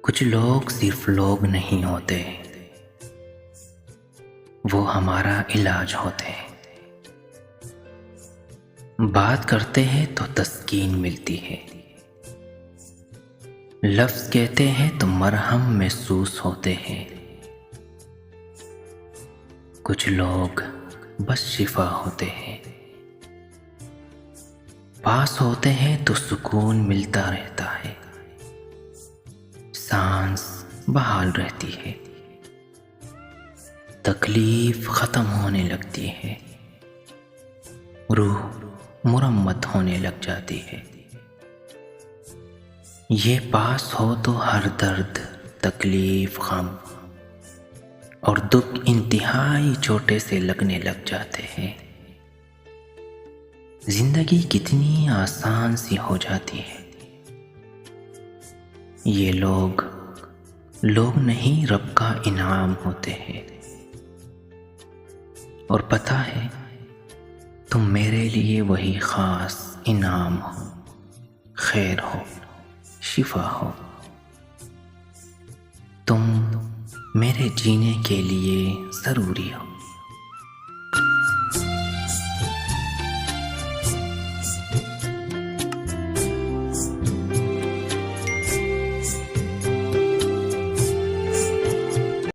کچھ لوگ صرف لوگ نہیں ہوتے، وہ ہمارا علاج ہوتے ہیں۔ بات کرتے ہیں تو تسکین ملتی ہے، لفظ کہتے ہیں تو مرہم محسوس ہوتے ہیں۔ کچھ لوگ بس شفا ہوتے ہیں، پاس ہوتے ہیں تو سکون ملتا رہتا ہے، سانس بحال رہتی ہے، تکلیف ختم ہونے لگتی ہے، روح مرمت ہونے لگ جاتی ہے۔ یہ پاس ہو تو ہر درد، تکلیف، غم اور دکھ انتہائی چھوٹے سے لگنے لگ جاتے ہیں۔ زندگی کتنی آسان سی ہو جاتی ہے۔ یہ لوگ نہیں، رب کا انعام ہوتے ہیں۔ اور پتہ ہے تم میرے لیے وہی خاص انعام ہو، خیر ہو، شفا ہو۔ تم میرے جینے کے لیے ضروری ہو۔